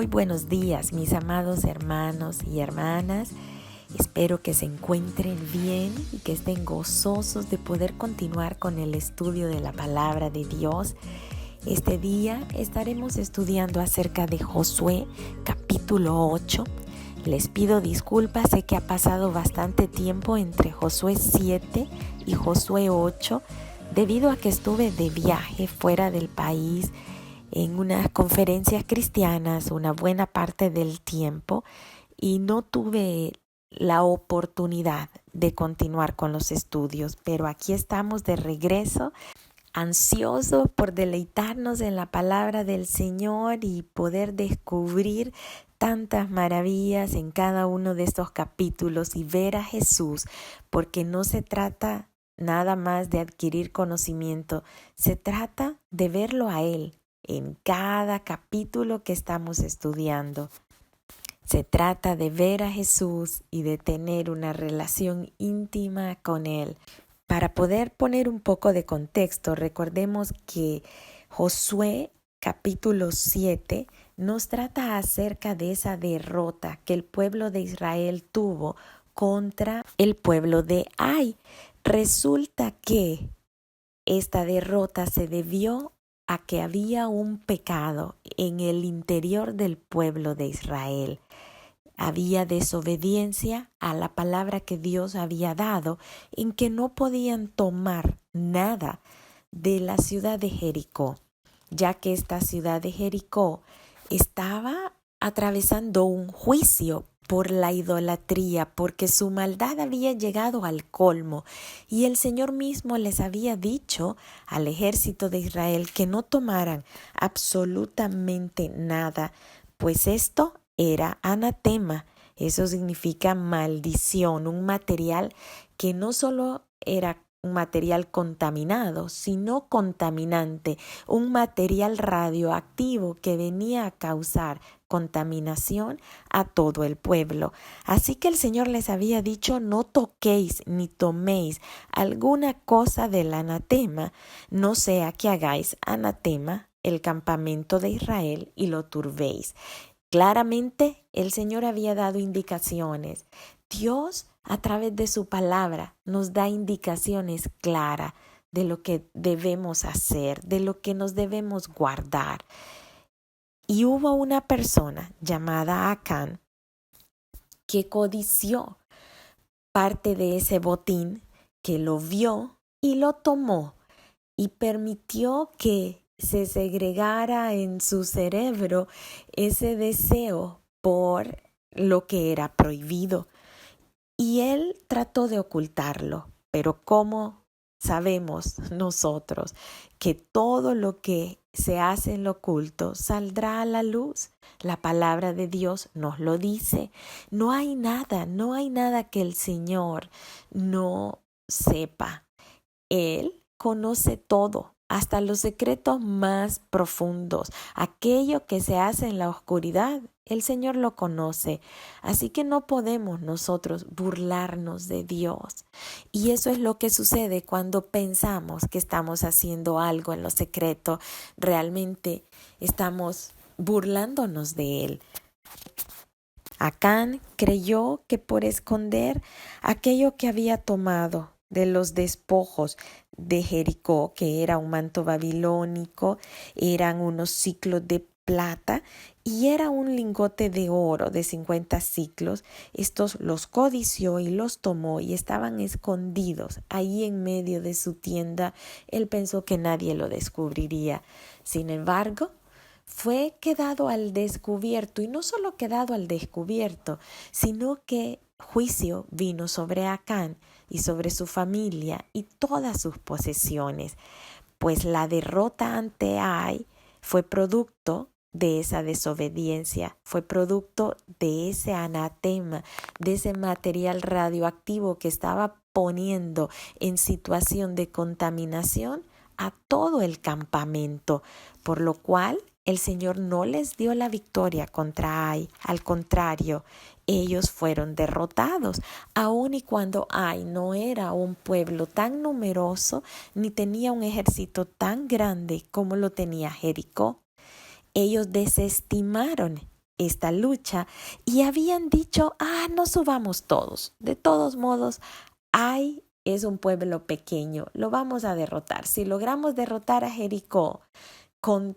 Muy buenos días, mis amados hermanos y hermanas. Espero que se encuentren bien y que estén gozosos de poder continuar con el estudio de la palabra de Dios. Este día estaremos estudiando acerca de Josué, capítulo 8. Les pido disculpas, sé que ha pasado bastante tiempo entre Josué 7 y Josué 8, debido a que estuve de viaje fuera del país en unas conferencias cristianas una buena parte del tiempo y no tuve la oportunidad de continuar con los estudios, pero aquí estamos de regreso, ansiosos por deleitarnos en la palabra del Señor y poder descubrir tantas maravillas en cada uno de estos capítulos y ver a Jesús, porque no se trata nada más de adquirir conocimiento, se trata de verlo a Él en cada capítulo que estamos estudiando. Se trata de ver a Jesús y de tener una relación íntima con Él. Para poder poner un poco de contexto, recordemos que Josué capítulo 7 nos trata acerca de esa derrota que el pueblo de Israel tuvo contra el pueblo de Ai. Resulta que esta derrota se debió a que había un pecado en el interior del pueblo de Israel. Había desobediencia a la palabra que Dios había dado, en que no podían tomar nada de la ciudad de Jericó, ya que esta ciudad de Jericó estaba atravesando un juicio por la idolatría, porque su maldad había llegado al colmo, y el Señor mismo les había dicho al ejército de Israel que no tomaran absolutamente nada, pues esto era anatema. Eso significa maldición, un material que no solo era un material contaminado, sino contaminante, un material radioactivo que venía a causar contaminación a todo el pueblo. Así que el Señor les había dicho: no toquéis ni toméis alguna cosa del anatema, no sea que hagáis anatema el campamento de Israel y lo turbéis. Claramente el Señor había dado indicaciones. Dios, a través de su palabra, nos da indicaciones claras de lo que debemos hacer, de lo que nos debemos guardar. Y hubo una persona llamada Acán que codició parte de ese botín, que lo vio y lo tomó y permitió que se segregara en su cerebro ese deseo por lo que era prohibido. Y él trató de ocultarlo, pero ¿cómo sabemos nosotros que todo lo que se hace en lo oculto saldrá a la luz? La palabra de Dios nos lo dice. No hay nada que el Señor no sepa. Él conoce todo, hasta los secretos más profundos. Aquello que se hace en la oscuridad, el Señor lo conoce. Así que no podemos nosotros burlarnos de Dios. Y eso es lo que sucede cuando pensamos que estamos haciendo algo en lo secreto. Realmente estamos burlándonos de Él. Acán creyó que por esconder aquello que había tomado de los despojos de Jericó, que era un manto babilónico, eran unos siclos de plata y era un lingote de oro de 50 siclos. Estos los codició y los tomó y estaban escondidos ahí en medio de su tienda. Él pensó que nadie lo descubriría. Sin embargo, fue quedado al descubierto, y no solo quedado al descubierto, sino que juicio vino sobre Acán y sobre su familia y todas sus posesiones, pues la derrota ante Ai fue producto de esa desobediencia, fue producto de ese anatema, de ese material radioactivo que estaba poniendo en situación de contaminación a todo el campamento, por lo cual el Señor no les dio la victoria contra Ai. Al contrario, ellos fueron derrotados, aun y cuando Ai no era un pueblo tan numeroso ni tenía un ejército tan grande como lo tenía Jericó. Ellos desestimaron esta lucha y habían dicho, no subamos todos. De todos modos, Ai es un pueblo pequeño, lo vamos a derrotar. Si logramos derrotar a Jericó con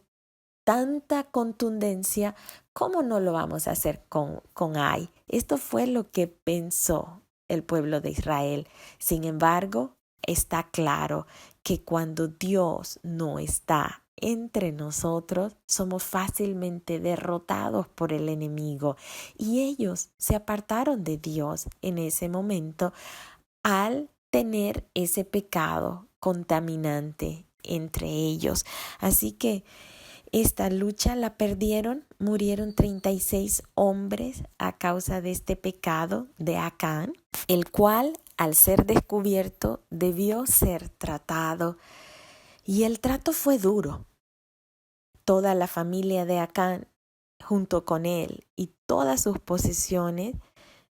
tanta contundencia, ¿cómo no lo vamos a hacer con Ai? Esto fue lo que pensó el pueblo de Israel. Sin embargo, está claro que cuando Dios no está entre nosotros, somos fácilmente derrotados por el enemigo. Y ellos se apartaron de Dios en ese momento al tener ese pecado contaminante entre ellos. Así que esta lucha la perdieron, murieron 36 hombres a causa de este pecado de Acán, el cual, al ser descubierto, debió ser tratado. Y el trato fue duro. Toda la familia de Acán, junto con él y todas sus posesiones,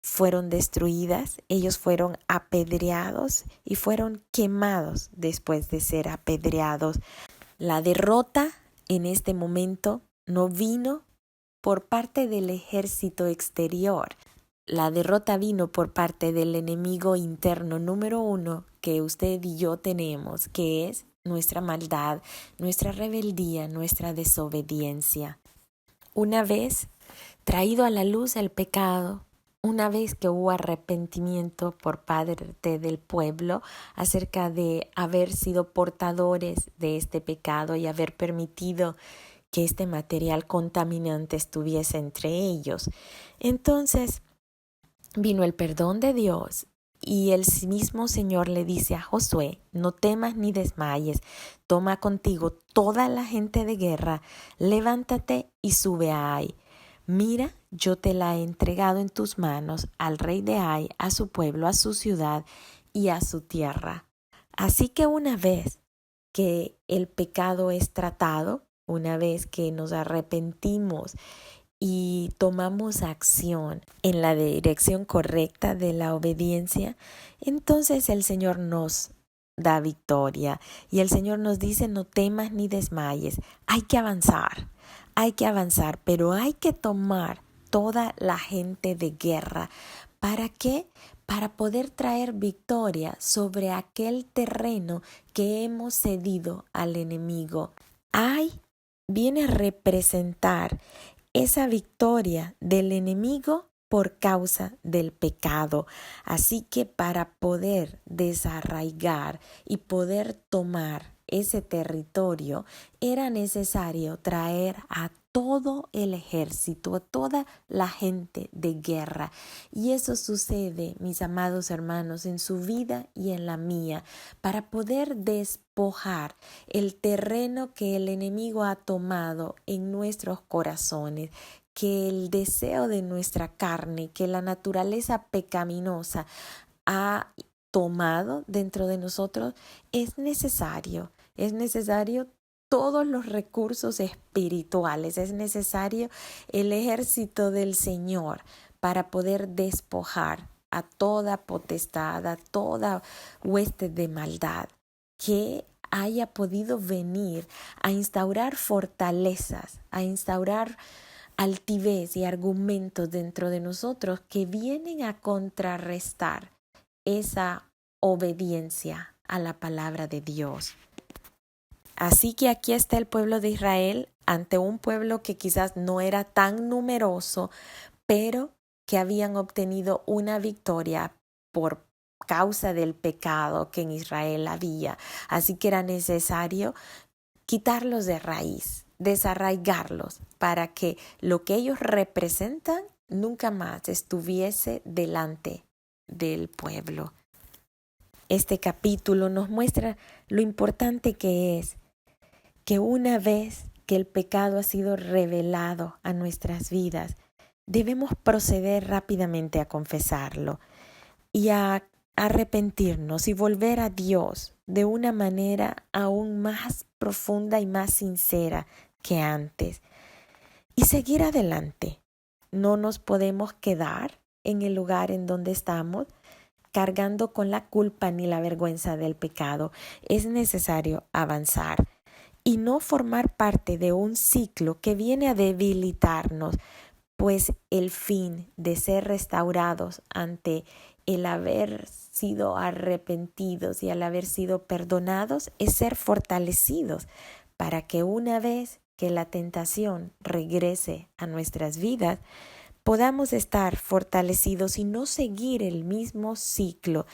fueron destruidas. Ellos fueron apedreados y fueron quemados después de ser apedreados. La derrota en este momento no vino por parte del ejército exterior. La derrota vino por parte del enemigo interno número 1 que usted y yo tenemos, que es nuestra maldad, nuestra rebeldía, nuestra desobediencia. Una vez traído a la luz el pecado, una vez que hubo arrepentimiento por parte del pueblo acerca de haber sido portadores de este pecado y haber permitido que este material contaminante estuviese entre ellos, entonces vino el perdón de Dios y el mismo Señor le dice a Josué, no temas ni desmayes, toma contigo toda la gente de guerra, levántate y sube a Ai. Mira, yo te la he entregado en tus manos al rey de Ai, a su pueblo, a su ciudad y a su tierra. Así que una vez que el pecado es tratado, una vez que nos arrepentimos y tomamos acción en la dirección correcta de la obediencia, entonces el Señor nos da victoria y el Señor nos dice no temas ni desmayes, hay que avanzar, pero hay que tomar toda la gente de guerra. ¿Para qué? Para poder traer victoria sobre aquel terreno que hemos cedido al enemigo. Ai viene a representar esa victoria del enemigo por causa del pecado. Así que para poder desarraigar y poder tomar ese territorio, era necesario traer a todo el ejército, a toda la gente de guerra. Y eso sucede, mis amados hermanos, en su vida y en la mía, para poder despojar el terreno que el enemigo ha tomado en nuestros corazones, que el deseo de nuestra carne, que la naturaleza pecaminosa ha tomado dentro de nosotros. Es necesario todos los recursos espirituales, es necesario el ejército del Señor para poder despojar a toda potestad, a toda hueste de maldad que haya podido venir a instaurar fortalezas, a instaurar altivez y argumentos dentro de nosotros que vienen a contrarrestar esa obediencia a la palabra de Dios. Así que aquí está el pueblo de Israel ante un pueblo que quizás no era tan numeroso, pero que habían obtenido una victoria por causa del pecado que en Israel había. Así que era necesario quitarlos de raíz, desarraigarlos, para que lo que ellos representan nunca más estuviese delante del pueblo. Este capítulo nos muestra lo importante que es que una vez que el pecado ha sido revelado a nuestras vidas, debemos proceder rápidamente a confesarlo y a arrepentirnos y volver a Dios de una manera aún más profunda y más sincera que antes. Y seguir adelante. No nos podemos quedar en el lugar en donde estamos cargando con la culpa ni la vergüenza del pecado. Es necesario avanzar y no formar parte de un ciclo que viene a debilitarnos, pues el fin de ser restaurados ante el haber sido arrepentidos y al haber sido perdonados es ser fortalecidos para que una vez que la tentación regrese a nuestras vidas, podamos estar fortalecidos y no seguir el mismo ciclo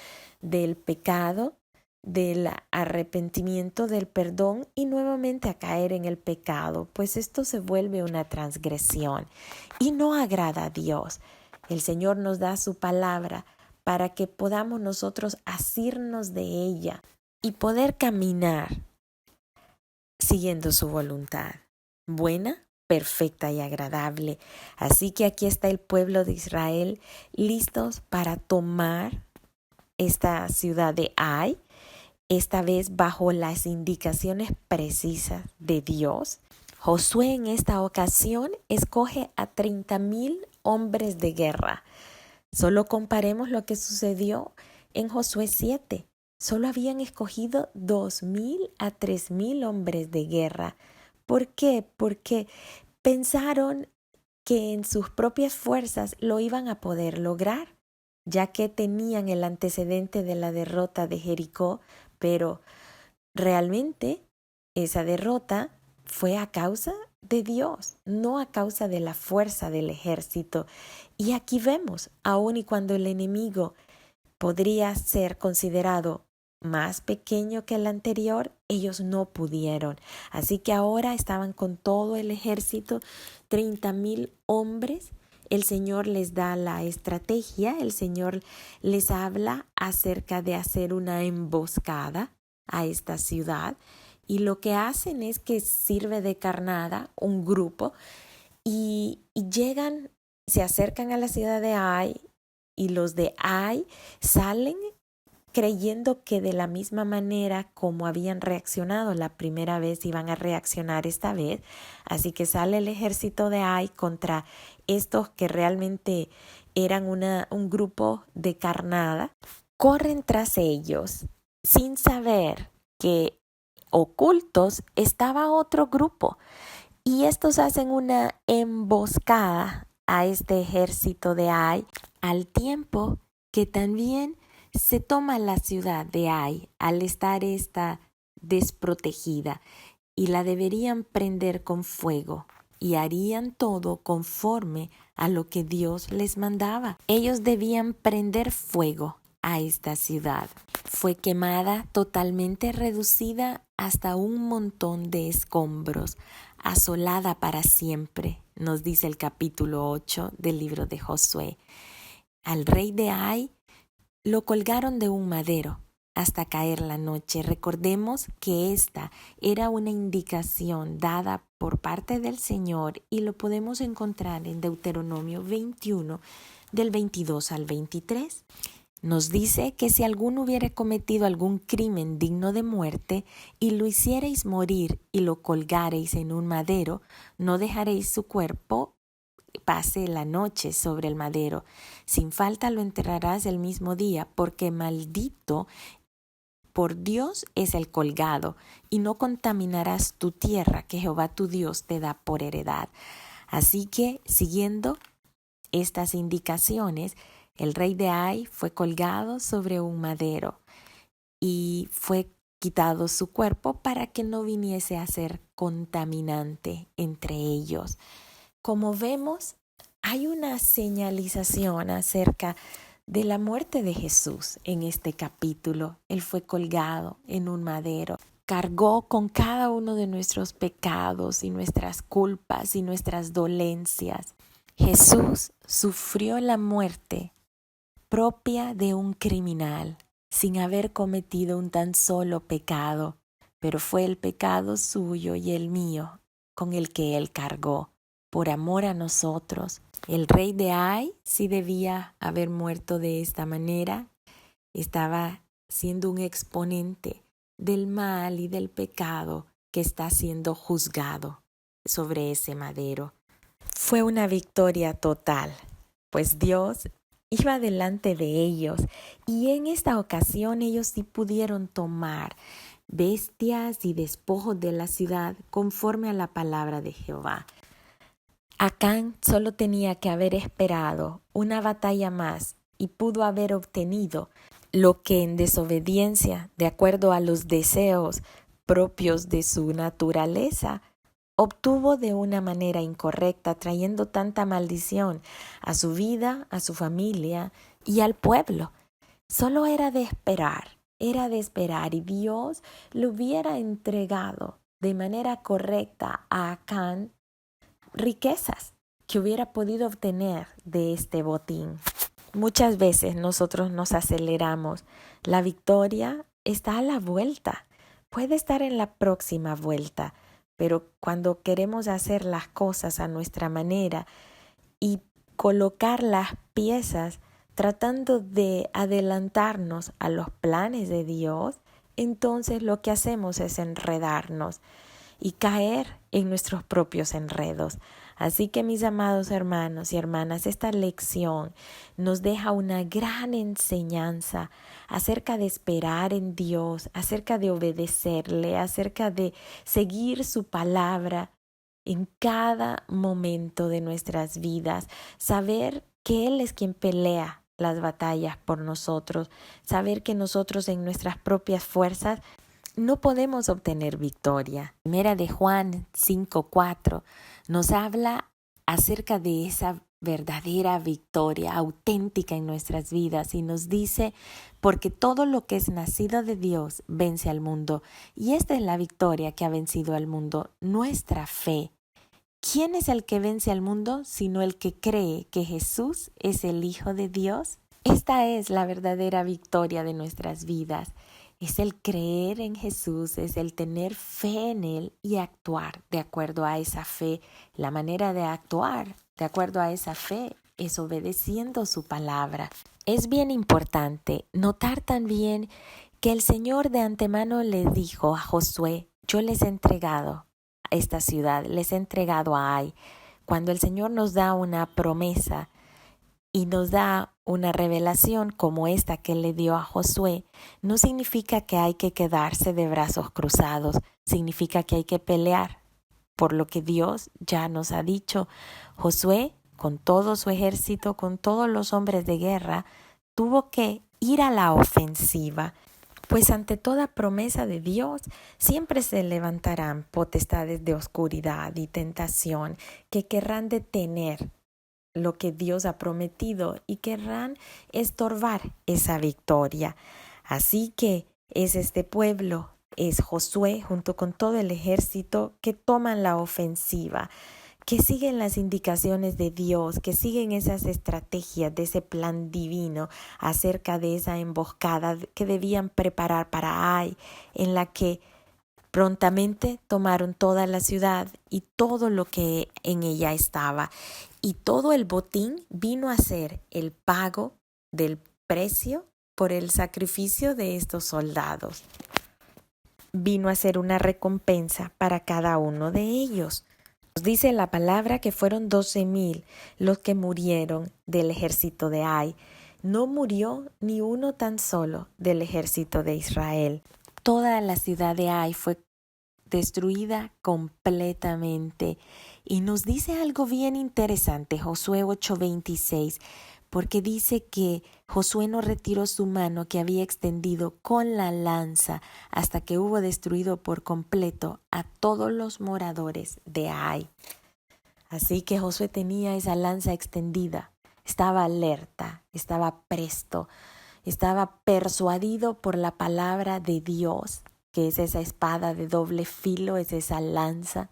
del pecado, del arrepentimiento, del perdón y nuevamente a caer en el pecado, pues esto se vuelve una transgresión y no agrada a Dios. El Señor nos da su palabra para que podamos nosotros asirnos de ella y poder caminar siguiendo su voluntad, buena, perfecta y agradable. Así que aquí está el pueblo de Israel listos para tomar esta ciudad de Ai, esta vez bajo las indicaciones precisas de Dios. Josué en esta ocasión escoge a 30,000 hombres de guerra. Solo comparemos lo que sucedió en Josué 7. Solo habían escogido 2,000 a 3,000 hombres de guerra. ¿Por qué? Porque pensaron que en sus propias fuerzas lo iban a poder lograr, ya que tenían el antecedente de la derrota de Jericó, pero realmente esa derrota fue a causa de Dios, no a causa de la fuerza del ejército. Y aquí vemos, aun y cuando el enemigo podría ser considerado más pequeño que el anterior, ellos no pudieron. Así que ahora estaban con todo el ejército, 30,000 hombres. El Señor les da la estrategia, el Señor les habla acerca de hacer una emboscada a esta ciudad. Y lo que hacen es que sirve de carnada un grupo y llegan, se acercan a la ciudad de Ai y los de Ai salen creyendo que de la misma manera como habían reaccionado la primera vez iban a reaccionar esta vez. Así que sale el ejército de Ai contra estos que realmente eran un grupo de carnada. Corren tras ellos sin saber que ocultos estaba otro grupo y estos hacen una emboscada a este ejército de Ai al tiempo que también se toma la ciudad de Ai al estar esta desprotegida y la deberían prender con fuego y harían todo conforme a lo que Dios les mandaba. Ellos debían prender fuego a esta ciudad. Fue quemada, totalmente reducida hasta un montón de escombros, asolada para siempre, nos dice el capítulo 8 del libro de Josué. Al rey de Ai lo colgaron de un madero hasta caer la noche. Recordemos que esta era una indicación dada por parte del Señor y lo podemos encontrar en Deuteronomio 21 del 22 al 23. Nos dice que si alguno hubiera cometido algún crimen digno de muerte y lo hicierais morir y lo colgareis en un madero, no dejaréis su cuerpo pase la noche sobre el madero. Sin falta lo enterrarás el mismo día, porque maldito por Dios es el colgado, y no contaminarás tu tierra que Jehová tu Dios te da por heredad. Así que, siguiendo estas indicaciones, el rey de Ai fue colgado sobre un madero y fue quitado su cuerpo para que no viniese a ser contaminante entre ellos. Como vemos, hay una señalización acerca de la muerte de Jesús en este capítulo. Él fue colgado en un madero, cargó con cada uno de nuestros pecados y nuestras culpas y nuestras dolencias. Jesús sufrió la muerte propia de un criminal, sin haber cometido un tan solo pecado, pero fue el pecado suyo y el mío con el que él cargó. Por amor a nosotros. El rey de Ai sí debía haber muerto de esta manera. Estaba siendo un exponente del mal y del pecado que está siendo juzgado sobre ese madero. Fue una victoria total, pues Dios iba delante de ellos y en esta ocasión ellos sí pudieron tomar bestias y despojos de la ciudad conforme a la palabra de Jehová. Acán solo tenía que haber esperado una batalla más y pudo haber obtenido lo que en desobediencia, de acuerdo a los deseos propios de su naturaleza, obtuvo de una manera incorrecta, trayendo tanta maldición a su vida, a su familia y al pueblo. Solo era de esperar y Dios le hubiera entregado de manera correcta a Acán riquezas que hubiera podido obtener de este botín. Muchas veces nosotros nos aceleramos. La victoria está a la vuelta. Puede estar en la próxima vuelta, pero cuando queremos hacer las cosas a nuestra manera y colocar las piezas tratando de adelantarnos a los planes de Dios, entonces lo que hacemos es enredarnos y caer en nuestros propios enredos. Así que mis amados hermanos y hermanas, esta lección nos deja una gran enseñanza acerca de esperar en Dios, acerca de obedecerle, acerca de seguir su palabra en cada momento de nuestras vidas, saber que Él es quien pelea las batallas por nosotros, saber que nosotros en nuestras propias fuerzas no podemos obtener victoria. Primera de Juan 5:4 nos habla acerca de esa verdadera victoria auténtica en nuestras vidas y nos dice, porque todo lo que es nacido de Dios vence al mundo. Y esta es la victoria que ha vencido al mundo, nuestra fe. ¿Quién es el que vence al mundo sino el que cree que Jesús es el Hijo de Dios? Esta es la verdadera victoria de nuestras vidas. Es el creer en Jesús, es el tener fe en Él y actuar de acuerdo a esa fe. La manera de actuar de acuerdo a esa fe es obedeciendo su palabra. Es bien importante notar también que el Señor de antemano le dijo a Josué, yo les he entregado a esta ciudad, les he entregado a Ai. Cuando el Señor nos da una promesa y nos da una revelación como esta que le dio a Josué, no significa que hay que quedarse de brazos cruzados, significa que hay que pelear por lo que Dios ya nos ha dicho. Josué, con todo su ejército, con todos los hombres de guerra, tuvo que ir a la ofensiva, pues ante toda promesa de Dios siempre se levantarán potestades de oscuridad y tentación que querrán detener lo que Dios ha prometido y querrán estorbar esa victoria. Así que es este pueblo, es Josué junto con todo el ejército que toman la ofensiva, que siguen las indicaciones de Dios, que siguen esas estrategias de ese plan divino acerca de esa emboscada que debían preparar para Ai, en la que prontamente tomaron toda la ciudad y todo lo que en ella estaba. Y todo el botín vino a ser el pago del precio por el sacrificio de estos soldados. Vino a ser una recompensa para cada uno de ellos. Nos dice la palabra que fueron 12,000 los que murieron del ejército de Ai. No murió ni uno tan solo del ejército de Israel. Toda la ciudad de Ai fue destruida completamente. Y nos dice algo bien interesante, Josué 8:26, porque dice que Josué no retiró su mano que había extendido con la lanza hasta que hubo destruido por completo a todos los moradores de Ai. Así que Josué tenía esa lanza extendida, estaba alerta, estaba presto, estaba persuadido por la palabra de Dios, que es esa espada de doble filo, es esa lanza,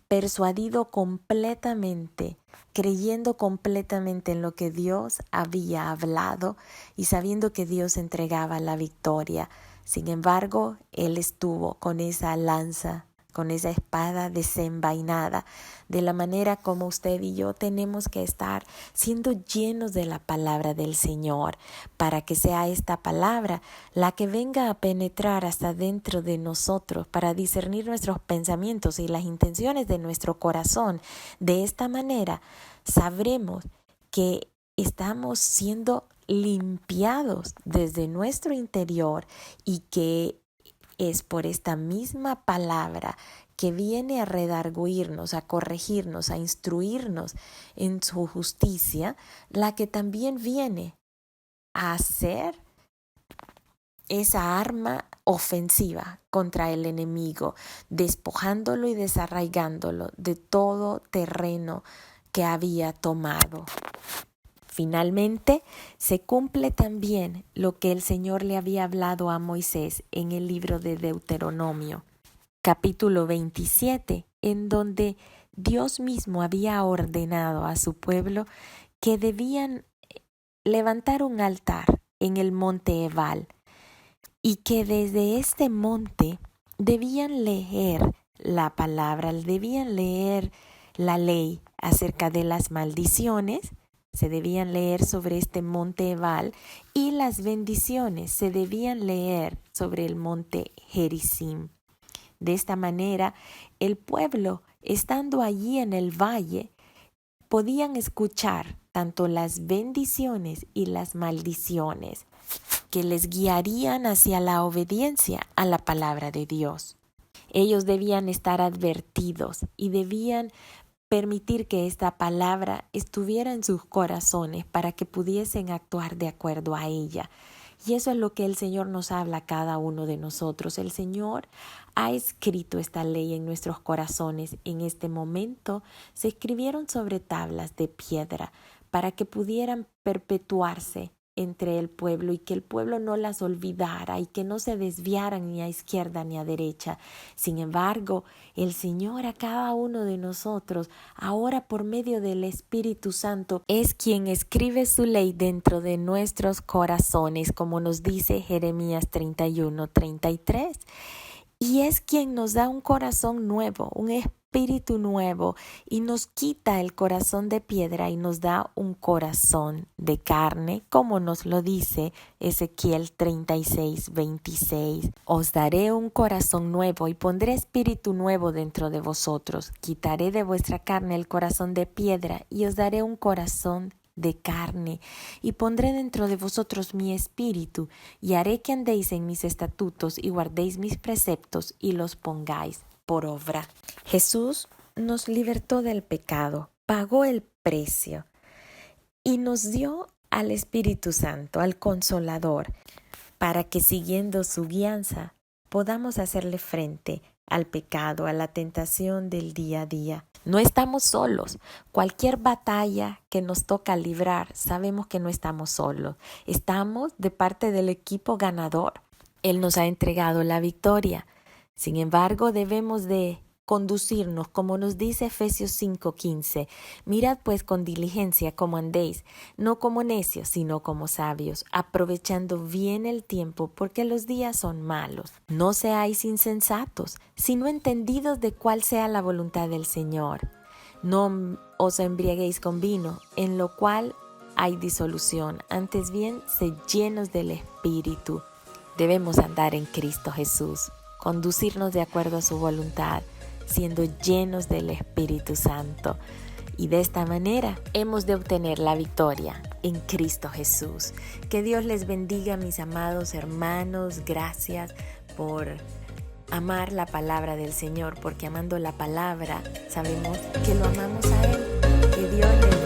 persuadido completamente, creyendo completamente en lo que Dios había hablado y sabiendo que Dios entregaba la victoria. Sin embargo, él estuvo con esa lanza, con esa espada desenvainada, de la manera como usted y yo tenemos que estar siendo llenos de la palabra del Señor, para que sea esta palabra la que venga a penetrar hasta dentro de nosotros, para discernir nuestros pensamientos y las intenciones de nuestro corazón. De esta manera sabremos que estamos siendo limpiados desde nuestro interior y que es por esta misma palabra que viene a redarguirnos, a corregirnos, a instruirnos en su justicia, la que también viene a hacer esa arma ofensiva contra el enemigo, despojándolo y desarraigándolo de todo terreno que había tomado. Finalmente, se cumple también lo que el Señor le había hablado a Moisés en el libro de Deuteronomio, capítulo 27, en donde Dios mismo había ordenado a su pueblo que debían levantar un altar en el monte Ebal y que desde este monte debían leer la palabra, debían leer la ley acerca de las maldiciones, se debían leer sobre este monte Ebal, y las bendiciones se debían leer sobre el monte Gerizim. De esta manera, el pueblo, estando allí en el valle, podían escuchar tanto las bendiciones y las maldiciones que les guiarían hacia la obediencia a la palabra de Dios. Ellos debían estar advertidos y debían permitir que esta palabra estuviera en sus corazones para que pudiesen actuar de acuerdo a ella. Y eso es lo que el Señor nos habla a cada uno de nosotros. El Señor ha escrito esta ley en nuestros corazones. En este momento se escribieron sobre tablas de piedra para que pudieran perpetuarse entre el pueblo y que el pueblo no las olvidara y que no se desviaran ni a izquierda ni a derecha. Sin embargo, el Señor a cada uno de nosotros, ahora por medio del Espíritu Santo, es quien escribe su ley dentro de nuestros corazones, como nos dice Jeremías 31:33. Y es quien nos da un corazón nuevo, un espíritu nuevo, y nos quita el corazón de piedra y nos da un corazón de carne, como nos lo dice Ezequiel 36:26. Os daré un corazón nuevo y pondré espíritu nuevo dentro de vosotros. Quitaré de vuestra carne el corazón de piedra y os daré un corazón de carne, y pondré dentro de vosotros mi espíritu, y haré que andéis en mis estatutos y guardéis mis preceptos y los pongáis por obra. Jesús nos libertó del pecado, pagó el precio y nos dio al Espíritu Santo, al Consolador, para que siguiendo su guianza podamos hacerle frente al pecado, a la tentación del día a día. No estamos solos. Cualquier batalla que nos toca librar, sabemos que no estamos solos. Estamos de parte del equipo ganador. Él nos ha entregado la victoria. Sin embargo, debemos de conducirnos, como nos dice Efesios 5:15. Mirad pues con diligencia cómo andéis, no como necios, sino como sabios, aprovechando bien el tiempo, porque los días son malos. No seáis insensatos, sino entendidos de cuál sea la voluntad del Señor. No os embriaguéis con vino, en lo cual hay disolución, antes bien, sed llenos del Espíritu. Debemos andar en Cristo Jesús, conducirnos de acuerdo a su voluntad, siendo llenos del Espíritu Santo. Y de esta manera hemos de obtener la victoria en Cristo Jesús. Que Dios les bendiga, mis amados hermanos. Gracias por amar la palabra del Señor, porque amando la palabra sabemos que lo amamos a Él. Que Dios les